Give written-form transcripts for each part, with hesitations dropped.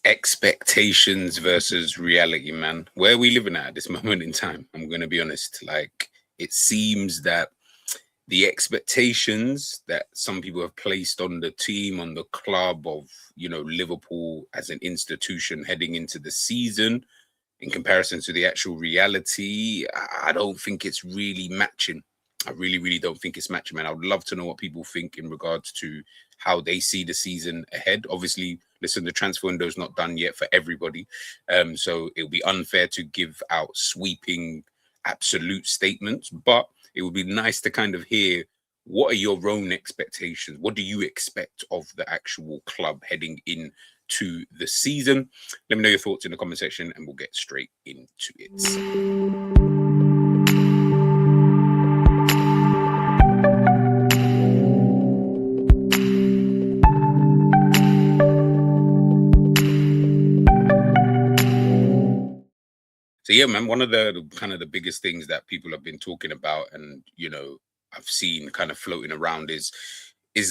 Expectations versus reality, man. Where are we living at this moment in time? I'm going to be honest. Like, it seems that the expectations that some people have placed on the team, on the club of, Liverpool as an institution heading into the season, in comparison to the actual reality, I don't think it's really matching. I really, really don't think it's matching, man. I would love to know what people think in regards to how they see the season ahead. Obviously, listen, the transfer window is not done yet for everybody. So it would be unfair to give out sweeping absolute statements, but it would be nice to kind of hear what are your own expectations? What do you expect of the actual club heading into the season? Let me know your thoughts in the comment section and we'll get straight into it. So yeah, man, one of the kind of the biggest things that people have been talking about and I've seen kind of floating around is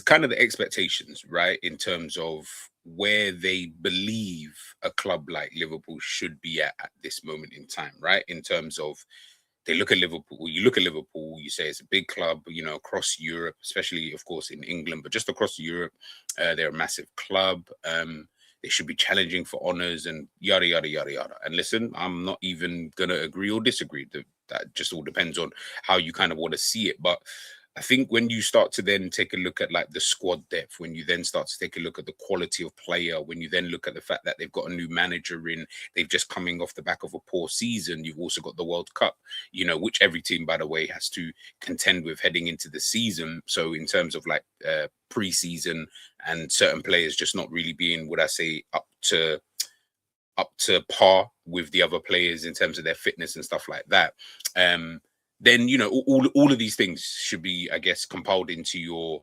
kind of the expectations, right? In terms of where they believe a club like Liverpool should be at this moment in time, right? In terms of they look at Liverpool, you look at Liverpool, you say it's a big club, across Europe, especially, of course, in England, but just across Europe, they're a massive club. They should be challenging for honors and yada, yada, yada, yada. And listen, I'm not even going to agree or disagree. That just all depends on how you kind of want to see it. But I think when you start to then take a look at like the squad depth, when you then start to take a look at the quality of player, when you then look at the fact that they've got a new manager in, they've just coming off the back of a poor season. You've also got the World Cup, which every team, by the way, has to contend with heading into the season. So in terms of like pre-season and certain players just not really being, would I say, up to par with the other players in terms of their fitness and stuff like that. Then all of these things should be, I guess, compiled into your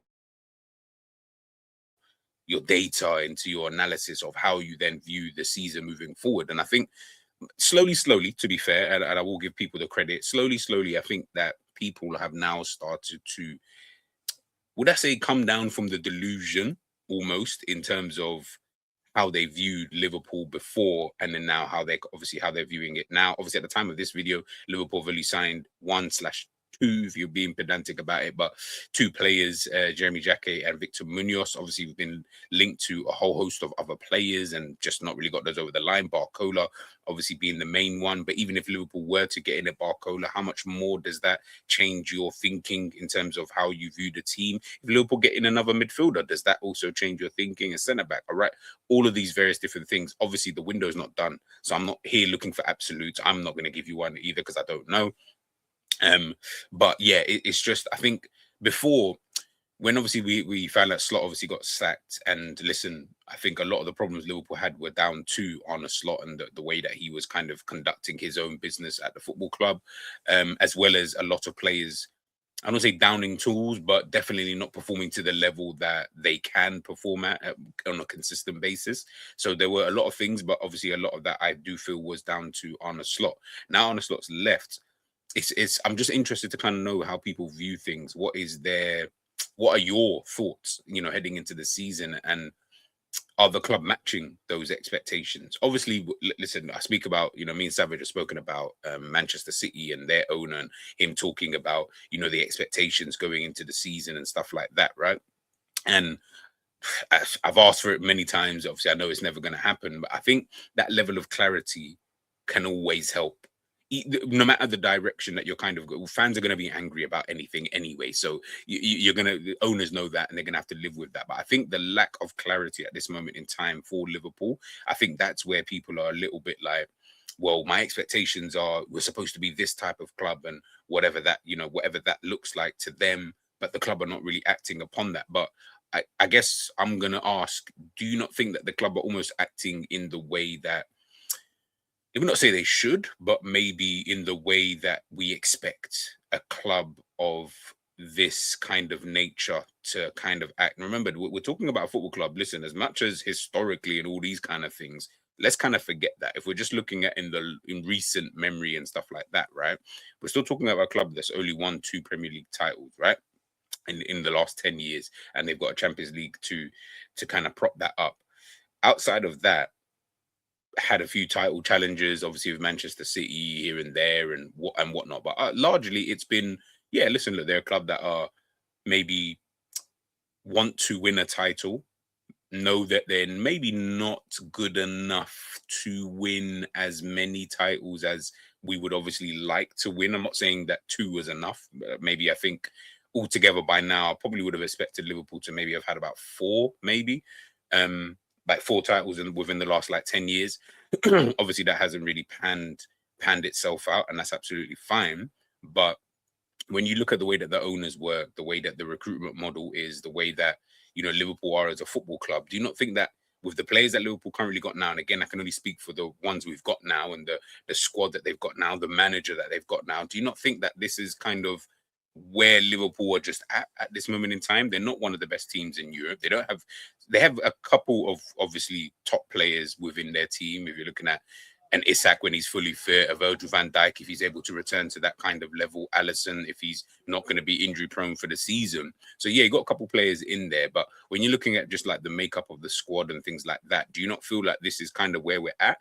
data, into your analysis of how you then view the season moving forward. And I think slowly, to be fair, and I will give people the credit, slowly, I think that people have now started to, would I say, come down from the delusion almost in terms of how they viewed Liverpool before, and then now how they're viewing it now. Obviously, at the time of this video, Liverpool have only signed one/two, if you're being pedantic about it, but two players, Jeremy Jacquet and Victor Munoz. Obviously, we've been linked to a whole host of other players and just not really got those over the line. Barcola, obviously, being the main one. But even if Liverpool were to get in a Barcola, how much more does that change your thinking in terms of how you view the team? If Liverpool get in another midfielder, does that also change your thinking? A centre back, all right? All of these various different things. Obviously, the window is not done, so I'm not here looking for absolutes. I'm not going to give you one either because I don't know. But yeah, it's just, I think before, when obviously we found that Slot obviously got sacked, and listen, I think a lot of the problems Liverpool had were down to Arne Slot and the way that he was kind of conducting his own business at the football club, as well as a lot of players, I don't say downing tools, but definitely not performing to the level that they can perform at on a consistent basis. So there were a lot of things, but obviously a lot of that I do feel was down to Arne Slot. Now Arne Slot's left. It's I'm just interested to kind of know how people view things. What are your thoughts, heading into the season, and are the club matching those expectations? Obviously, listen, I speak about, me and Savage have spoken about Manchester City and their owner, and him talking about, the expectations going into the season and stuff like that, right? And I've asked for it many times. Obviously, I know it's never going to happen, but I think that level of clarity can always help. No matter the direction that you're kind of fans are going to be angry about anything anyway. So you're going to, the owners know that, and they're going to have to live with that. But I think the lack of clarity at this moment in time for Liverpool, I think that's where people are a little bit like, well, my expectations are we're supposed to be this type of club, and whatever that looks like to them, but the club are not really acting upon that. But I guess I'm going to ask, do you not think that the club are almost acting in the way that, I would not say they should, but maybe in the way that we expect a club of this kind of nature to kind of act? And remember, we're talking about a football club. Listen, as much as historically and all these kind of things, let's kind of forget that. If we're just looking at in recent memory and stuff like that, right? We're still talking about a club that's only won two Premier League titles, right? In the last 10 years, and they've got a Champions League to kind of prop that up. Outside of that, had a few title challenges, obviously with Manchester City here and there and whatnot. But largely, it's been, yeah. Listen, look, they're a club that are maybe want to win a title, know that they're maybe not good enough to win as many titles as we would obviously like to win. I'm not saying that two was enough. Maybe I think altogether by now, I probably would have expected Liverpool to maybe have had about four, maybe, like four titles within the last like 10 years. Obviously, that hasn't really panned itself out, and that's absolutely fine. But when you look at the way that the owners work, the way that the recruitment model is, the way that Liverpool are as a football club, do you not think that with the players that Liverpool currently got now, and again I can only speak for the ones we've got now and the squad that they've got now, the manager that they've got now, do you not think that this is kind of where Liverpool are just at this moment in time? They're not one of the best teams in Europe. They have a couple of obviously top players within their team. If you're looking at and Isak when he's fully fit, a Virgil van Dijk if he's able to return to that kind of level, Allison if he's not going to be injury prone for the season. So yeah, you got a couple players in there, but when you're looking at just like the makeup of the squad and things like that, do you not feel like this is kind of where we're at?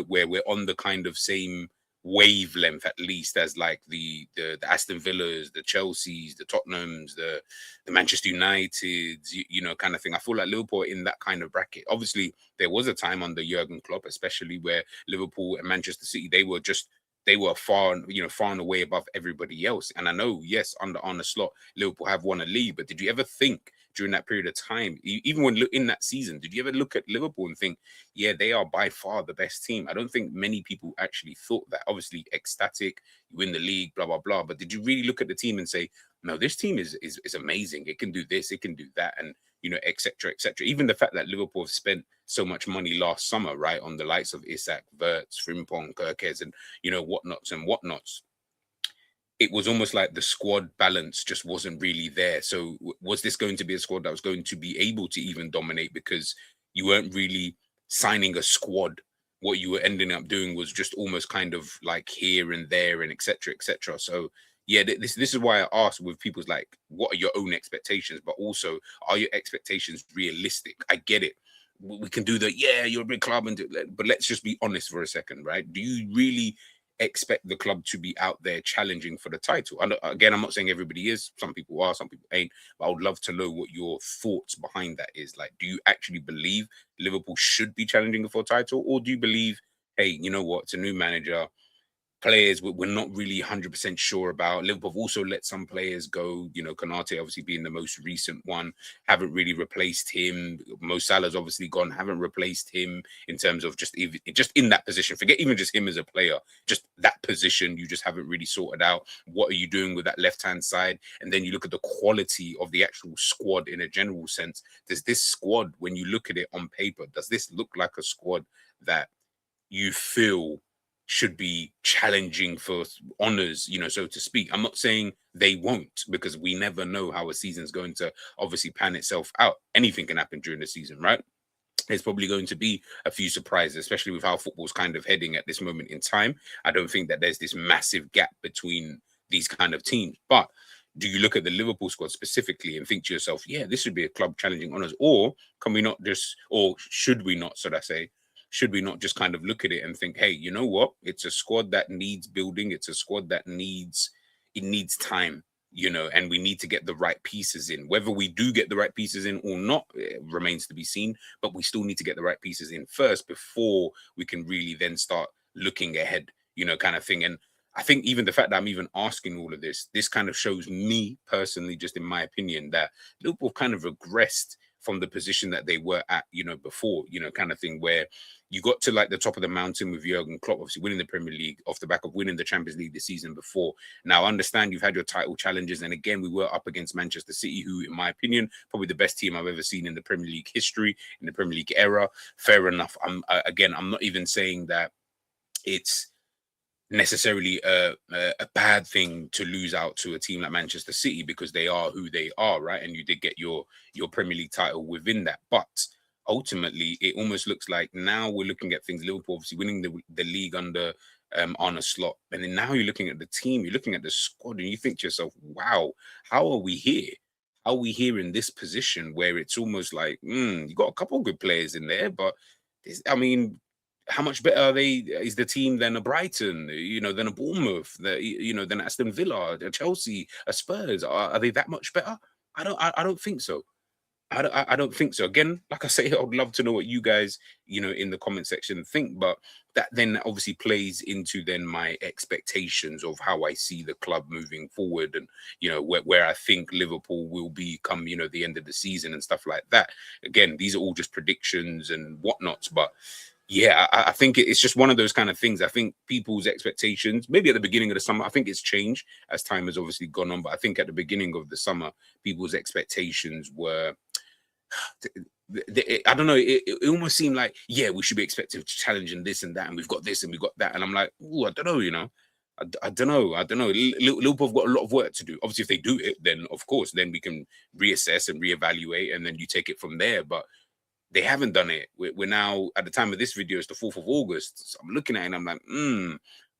Where we're on the kind of same wavelength at least as like the Aston Villas, the Chelseas, the Tottenhams, the Manchester Uniteds, kind of thing. I feel like Liverpool are in that kind of bracket. Obviously, there was a time under Jurgen Klopp, especially where Liverpool and Manchester City, they were far and away above everybody else. And I know, yes, under Arne Slot, Liverpool have won a league, but did you ever think during that period of time, even when in that season, did you ever look at Liverpool and think, yeah, they are by far the best team? I don't think many people actually thought that. Obviously, ecstatic, you win the league, blah, blah, blah. But did you really look at the team and say, no, this team is amazing. It can do this, it can do that, and et cetera, et cetera. Even the fact that Liverpool have spent so much money last summer, right, on the likes of Isak, Verts, Frimpong, Kirkes, and whatnots. It was almost like the squad balance just wasn't really there. So was this going to be a squad that was going to be able to even dominate because you weren't really signing a squad? What you were ending up doing was just almost kind of like here and there and et cetera, et cetera. So yeah, this is why I asked with people's like, what are your own expectations? But also, are your expectations realistic? I get it. We can do the, yeah, you're a big club, but let's just be honest for a second, right? Do you really expect the club to be out there challenging for the title? And again, I'm not saying everybody is. Some people are, some people ain't. But I would love to know what your thoughts behind that is. Like, do you actually believe Liverpool should be challenging for a title, or do you believe, hey, you know what, it's a new manager, players we're not really 100% sure about. Liverpool have also let some players go. Konate obviously being the most recent one, haven't really replaced him. Mo Salah's obviously gone, haven't replaced him in terms of just in that position. Forget even just him as a player, just that position you just haven't really sorted out. What are you doing with that left-hand side? And then you look at the quality of the actual squad in a general sense. Does this squad, when you look at it on paper, does this look like a squad that you feel should be challenging for honors, so to speak? I'm not saying they won't, because we never know how a season's going to obviously pan itself out. Anything can happen during the season, right? There's probably going to be a few surprises, especially with how football's kind of heading at this moment in time. I don't think that there's this massive gap between these kind of teams. But do you look at the Liverpool squad specifically and think to yourself, yeah, this should be a club challenging honours? Or can we not just, or should we not, should I say, should we not just kind of look at it and think, hey, you know what? It's a squad that needs building. It's a squad that needs time, and we need to get the right pieces in. Whether we do get the right pieces in or not, it remains to be seen. But we still need to get the right pieces in first before we can really then start looking ahead, kind of thing. And I think even the fact that I'm even asking all of this kind of shows me personally, just in my opinion, that Liverpool kind of regressed from the position that they were at, before, kind of thing, where you got to like the top of the mountain with Jurgen Klopp, obviously winning the Premier League off the back of winning the Champions League the season before. Now, I understand you've had your title challenges, and again, we were up against Manchester City, who, in my opinion, probably the best team I've ever seen in the Premier League history, in the Premier League era. Fair enough. I'm not even saying that it's necessarily a bad thing to lose out to a team like Manchester City, because they are who they are, right? And you did get your Premier League title within that. But ultimately, it almost looks like now we're looking at things. Liverpool obviously winning the league under Arne Slot, and then now you're looking at the team, you're looking at the squad, and you think to yourself, wow, how are we here? How are we here in this position where it's almost like, you got a couple of good players in there, but I mean, how much better are they? Is the team than a Brighton, than a Bournemouth, than Aston Villa, a Chelsea, a Spurs? Are they that much better? I don't think so. I don't think so. Again, like I say, I would love to know what you guys, in the comment section think, but that then obviously plays into then my expectations of how I see the club moving forward, and where I think Liverpool will be come the end of the season and stuff like that. Again, these are all just predictions and whatnots, but yeah, I think it's just one of those kind of things. I think people's expectations, maybe at the beginning of the summer, I think it's changed as time has obviously gone on, but I think at the beginning of the summer, people's expectations were, I don't know. It almost seemed like, yeah, we should be expected to challenge and this and that, and we've got this and we've got that, and I'm like, oh, I don't know, I don't know, I don't know. Liverpool have got a lot of work to do. Obviously, if they do it, then of course, then we can reassess and reevaluate, and then you take it from there. But they haven't done it. We're now at the time of this video, it's the 4th of August. So I'm looking at it and I'm like,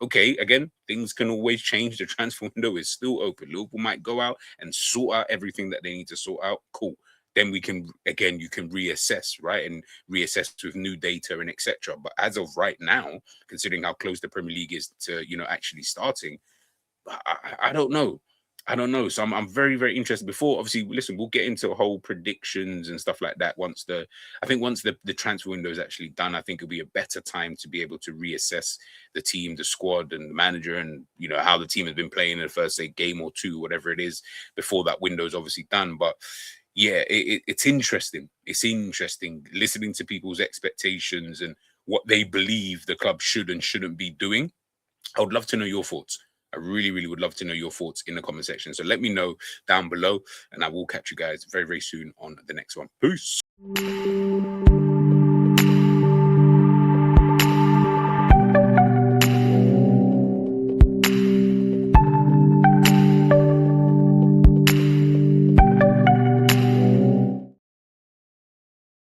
okay, again, things can always change. The transfer window is still open. Liverpool might go out and sort out everything that they need to sort out. Cool. Then we can, again, you can reassess, right? And reassess with new data and etc. But as of right now, considering how close the Premier League is to, actually starting, I don't know. I don't know. So I'm very, very interested. Before, obviously, listen, we'll get into whole predictions and stuff like that I think once the transfer window is actually done, I think it'll be a better time to be able to reassess the team, the squad, and the manager, and how the team has been playing in the first, say, game or two, whatever it is, before that window is obviously done. But yeah, it's interesting. It's interesting listening to people's expectations and what they believe the club should and shouldn't be doing. I would love to know your thoughts. I really, really would love to know your thoughts in the comment section. So let me know down below, and I will catch you guys very, very soon on the next one. Peace.